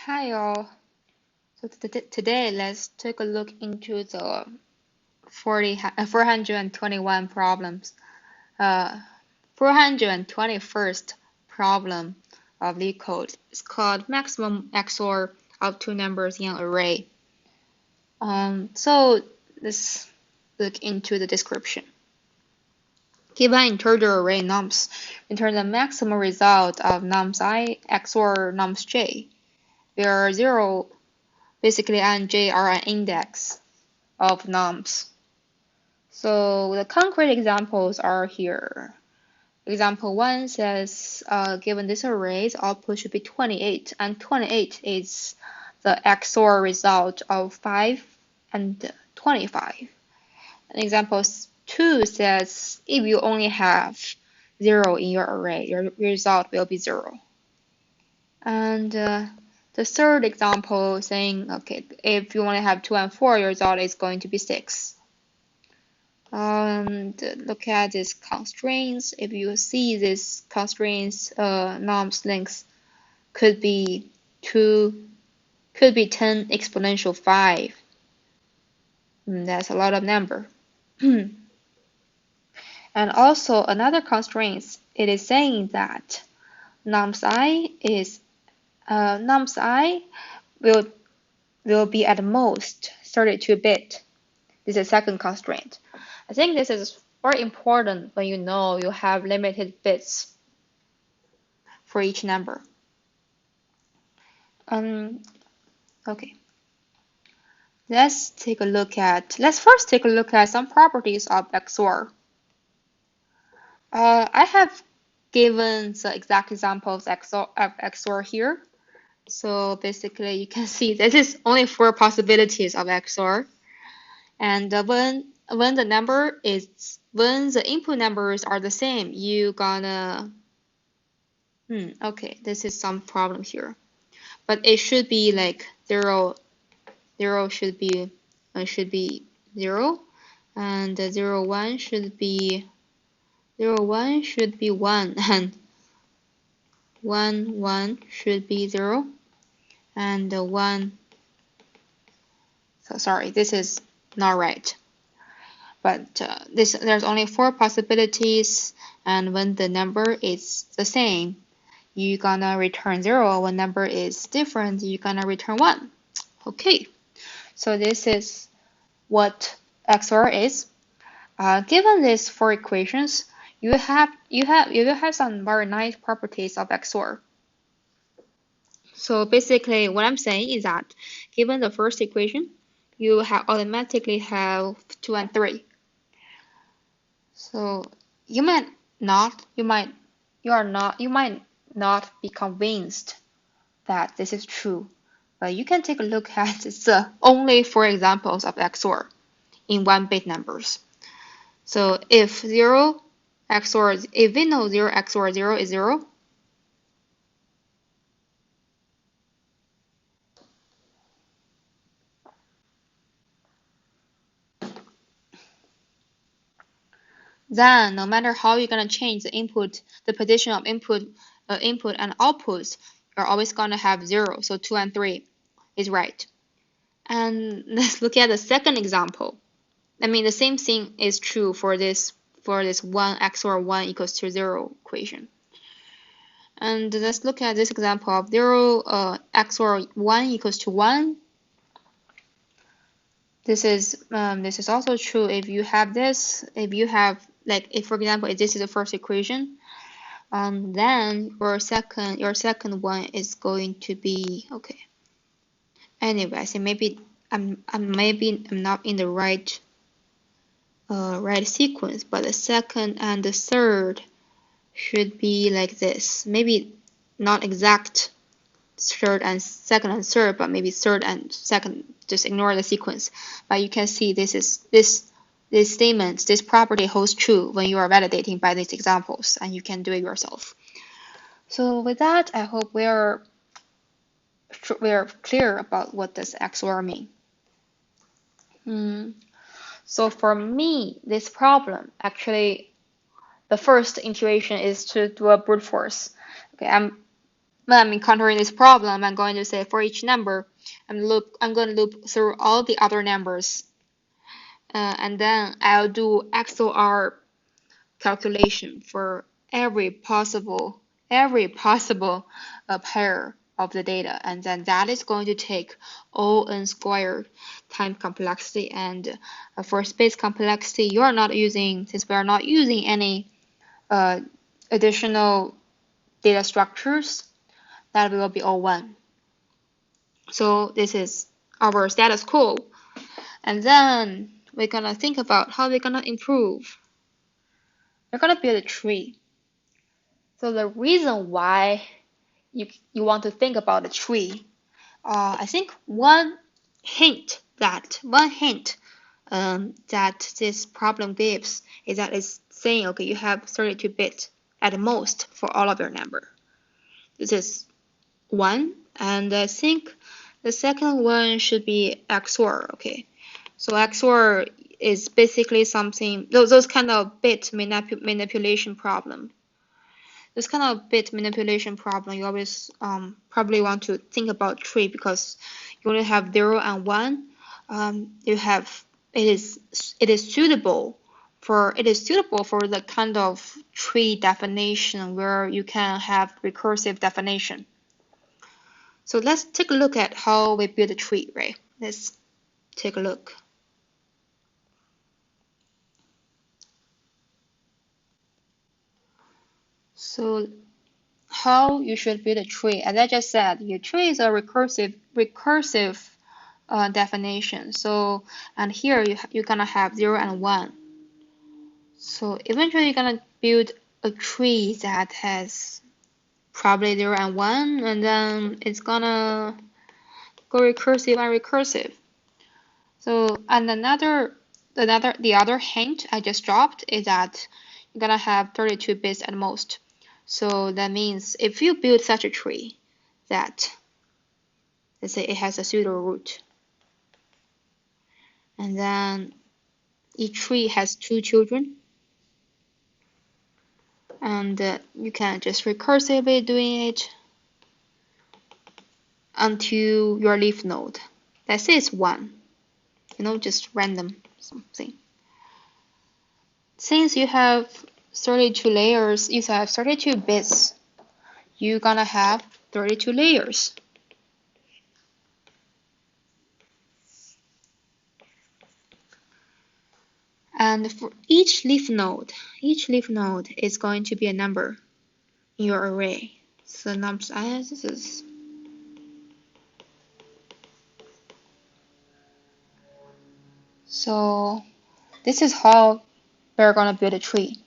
Hi all. So today let's take a look into the 421 problems. 421st problem of Leetcode is called maximum XOR of two numbers in an array. So let's look into the description. Given integer array nums, return the maximum result of nums I XOR nums j, where 0 basically and j are an index of nums. So the concrete examples are here. Example 1 says, given this array, the output should be 28, and 28 is the XOR result of 5 and 25. And example 2 says, if you only have 0 in your array, your result will be 0. And the third example saying, okay, if you only have 2 and 4, your result is going to be 6. And look at these constraints. If you see these constraints, nums length could be 10 exponential 5. That's a lot of number. And also another constraint, it is saying that nums I will be at most 32-bit. This is second constraint. I think this is very important when you know you have limited bits for each number. Okay. Let's first take a look at some properties of XOR. I have given the exact examples of XOR here. So basically you can see this is only 4 possibilities of XOR. And when the input numbers are the same, you gonna okay, this is some problem here. But it should be like 0 should be 0, and 1 should be 1 and 1 should be 0, and 1. So sorry, this is not right. But there's only 4 possibilities, and when the number is the same, you're gonna return 0. When number is different, you're gonna return 1. Okay, so this is what XOR is. Given these 4 equations, you will have some very nice properties of XOR. So basically, what I'm saying is that given the first equation, you automatically have 2 and 3. So you might not be convinced that this is true, but you can take a look at the only 4 examples of XOR in 1-bit numbers. So if we know 0 XOR 0 is 0, then no matter how you're gonna change the position of input and outputs, you're always gonna have 0. So 2 and 3 is right. And let's look at the second example. I mean, the same thing is true for this 1 XOR 1 equals to 0 equation. And let's look at this example of 0 XOR 1 equals to 1. This is also true if you have this. If for example, if this is the first equation, then your second one is going to be okay. Anyway, I think maybe I'm not in the right sequence, but the second and the third should be like this. Maybe not exact third and second and third, but maybe third and second. Just ignore the sequence. But you can see this statement, this property holds true when you are validating by these examples, and you can do it yourself. So with that, I hope we are clear about what does XOR mean. So for me, this problem, actually, the first intuition is to do a brute force. Okay, when I'm encountering this problem, I'm going to say for each number, I'm going to loop through all the other numbers, and then I'll do XOR calculation for every possible pair of the data, and then that is going to take O(n) squared times complexity. And for space complexity, you are not using, since we are not using any additional data structures, that will be O(1). So this is our status quo, and then we're gonna think about how we're gonna improve. We're gonna build a tree. So the reason why you want to think about a tree, I think one hint that this problem gives is that it's saying, okay, you have 32 bits at most for all of your number. This is one, and I think the second one should be XOR. Okay, so XOR is basically something, those kind of bit manipulation problem. This kind of bit manipulation problem, you always probably want to think about tree, because you only have 0 and 1. It is suitable for the kind of tree definition where you can have recursive definition. So let's take a look at how we build a tree, right? Let's take a look. So how you should build a tree, as I just said, your tree is a recursive definition. So, and here you're gonna have 0 and 1. So eventually you're gonna build a tree that has probably 0 and 1, and then it's gonna go recursive and recursive. So, and the other hint I just dropped is that you're gonna have 32 bits at most. So that means if you build such a tree that, let's say it has a pseudo root, and then each tree has 2 children, and you can just recursively doing it until your leaf node. Let's say it's 1, just random something. Since you have 32 layers, you have 32 bits, you're gonna have 32 layers. And for each leaf node is going to be a number in your array. So nums I, this is how we're gonna build a tree.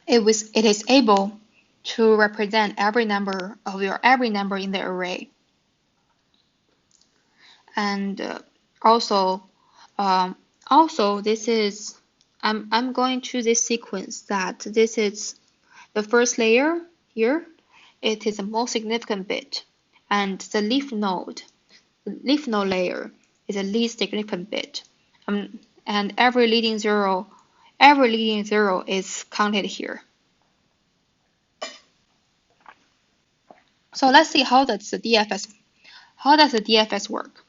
It is able to represent every number in the array. And also this is, I'm going to this sequence that this is the first layer here. It is the most significant bit, and the leaf node layer is the least significant bit. And every leading zero is counted here. So let's see how does the DFS work.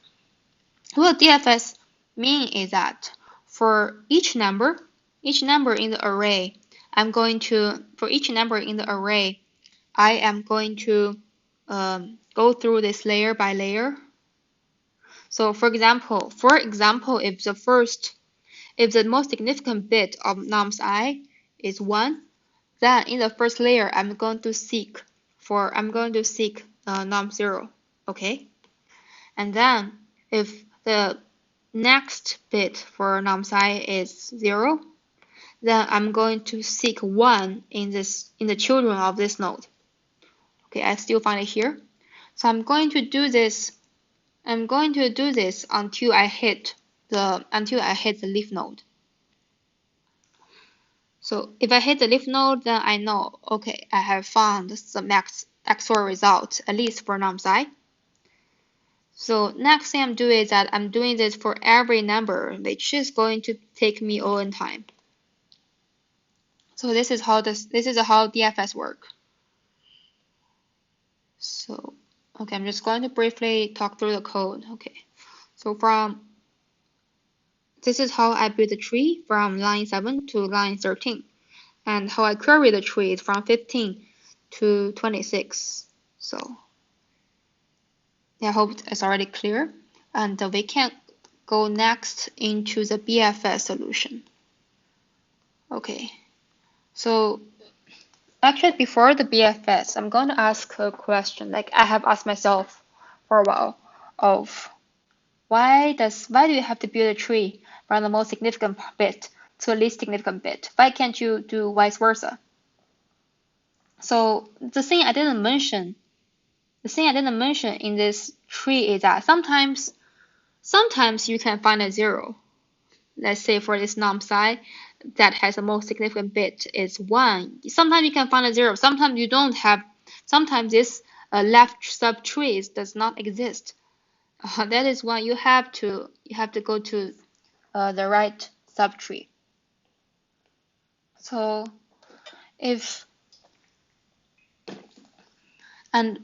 What DFS mean is that for each number in the array, I am going to go through this layer by layer. So for example, if the most significant bit of nums I is 1, then in the first layer I'm going to seek num 0, okay? And then if the next bit for nums I is 0, then I'm going to seek 1 in the children of this node. Okay, I still find it here. So I'm going to do this until I hit the leaf node. So if I hit the leaf node, then I know, okay, I have found the max XOR result, at least for nums I. So next thing I'm doing is that I'm doing this for every number, which is going to take me O(n) time. So this is how DFS work. Okay, I'm just going to briefly talk through the code. Okay, so this is how I build the tree from line 7 to line 13, and how I query the tree is from 15 to 26. So I hope it's already clear, and we can go next into the BFS solution. Okay, so actually before the BFS, I'm going to ask a question like I have asked myself for a while of why do you have to build a tree from the most significant bit to the least significant bit? Why can't you do vice versa? So the thing I didn't mention in this tree is that sometimes you can find a zero. Let's say for this num psi that has the most significant bit is 1. Sometimes you can find a 0. Sometimes you don't have. Sometimes this left subtree does not exist. That is why you have to go to the right subtree. So and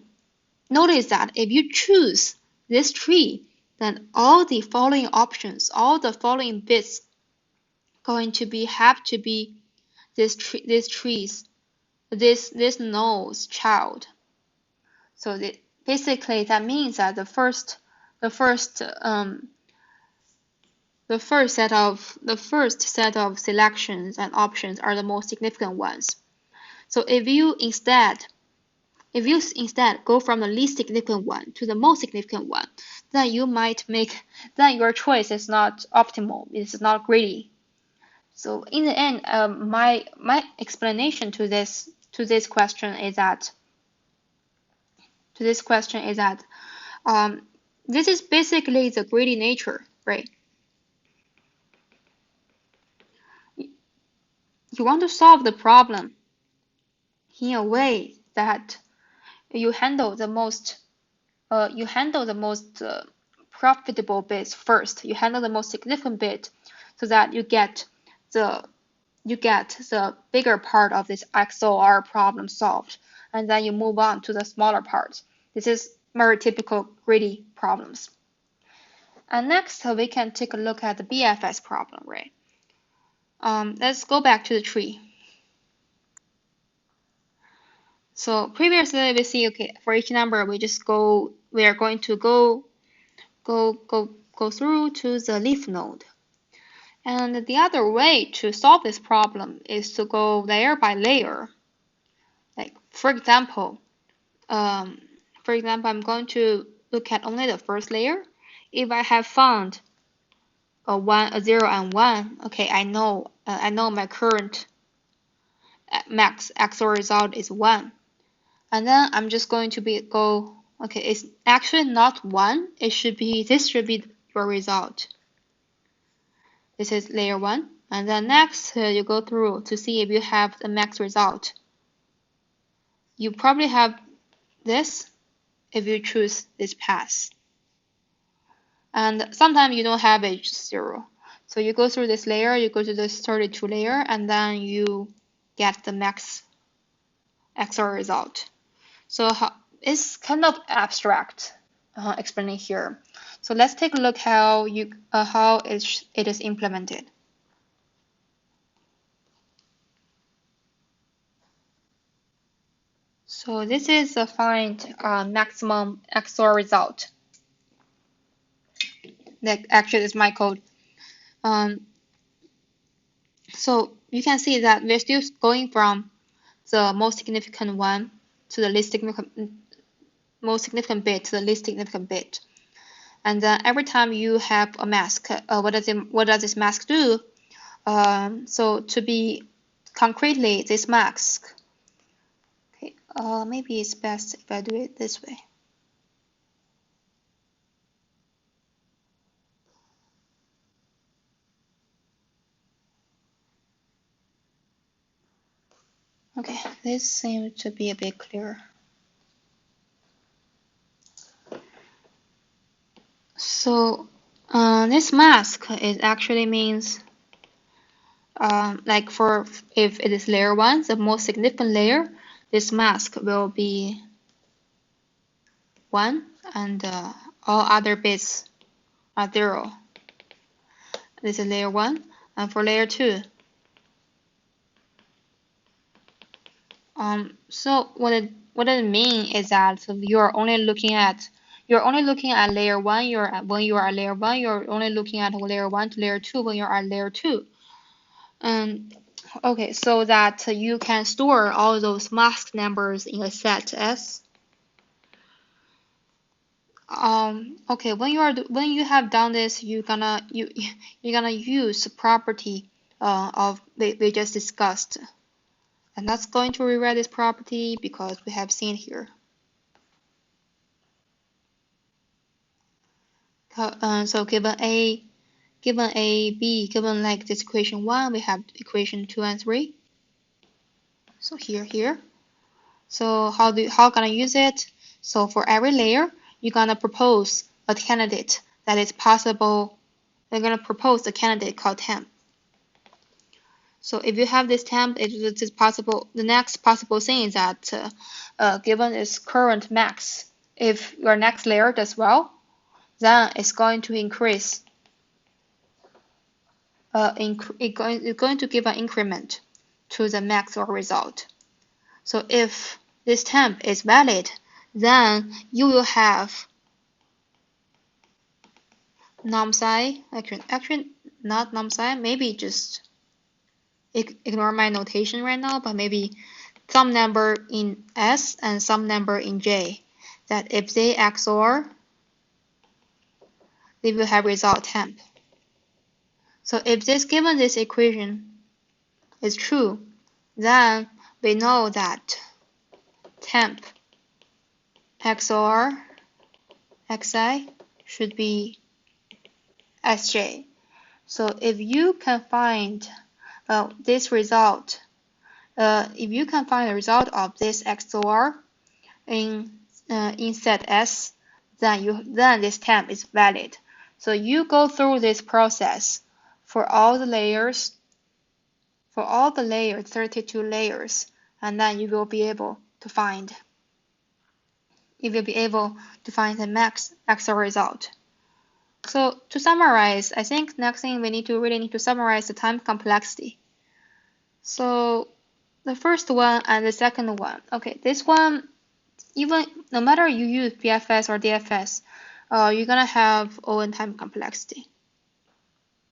notice that if you choose this tree, then all the following options, all the following bits have to be this node's child. So basically that means that the first set of selections and options are the most significant ones. So if you instead go from the least significant one to the most significant one, then your choice is not optimal. It's not greedy. So in the end, my explanation to this question is that this is basically the greedy nature, right? You want to solve the problem in a way that you handle the most profitable bits first. You handle the most significant bit so that you get the bigger part of this XOR problem solved, and then you move on to the smaller parts. This is very typical greedy problems. And next, we can take a look at the BFS problem, right? Let's go back to the tree. So previously we see, okay, for each number we are going to go through to the leaf node. And the other way to solve this problem is to go layer by layer. Like for example, I'm going to look at only the first layer. If I have found a 0 and 1, okay, I know my current max XOR result is 1. And then I'm just going to okay, it's actually not 1. This should be your result. This is layer 1. And then next, you go through to see if you have the max result. You probably have this if you choose this path. And sometimes you don't have a 0. So you go through this layer, you go to this 32 layer, and then you get the max XOR result. So it's kind of abstract explaining here. So let's take a look how it is implemented. So this is the find maximum XOR result. That actually is my code. So you can see that we're still going from the most significant one to the least significant bit to the least significant bit. And then every time you have a mask, what does this mask do? So to be concretely, this mask. Okay, maybe it's best if I do it this way. Okay, this seems to be a bit clearer. So this mask actually means like if it is layer 1, the most significant layer, this mask will be 1 and all other bits are 0. This is layer 1. And for layer 2, so what it means is that you're only looking at layer 1. When you are at layer 1, you're only looking at layer 1 to layer 2 when you're at layer 2. Okay, so that you can store all those mask numbers in a set S. Okay, when you have done this, you're gonna use the property of we just discussed. I'm not going to rewrite this property because we have seen here. So given A, B, given like this equation 1, we have equation 2 and 3. So here. So how can I use it? So for every layer, you're gonna propose a candidate that is possible. They're gonna propose a candidate called temp. So if you have this temp, it is possible. The next possible thing is that given its current max, if your next layer does well, then it's going to increase. It's going to give an increment to the max or result. So if this temp is valid, then you will have num_psi. Actually not num_psi. Maybe just ignore my notation right now, but maybe some number in S and some number in J. That if they XOR, they will have result temp. So if given this equation is true, then we know that temp XOR Xi should be Sj. So if you can find this result, if you can find the result of this XOR in set S, then this temp is valid. So you go through this process for all the layers, 32 layers, and then you will be able to find the max XOR result. So to summarize, I think next thing we really need to summarize the time complexity. So the first one and the second one. Okay, this one, even no matter you use BFS or DFS, you're gonna have O and time complexity.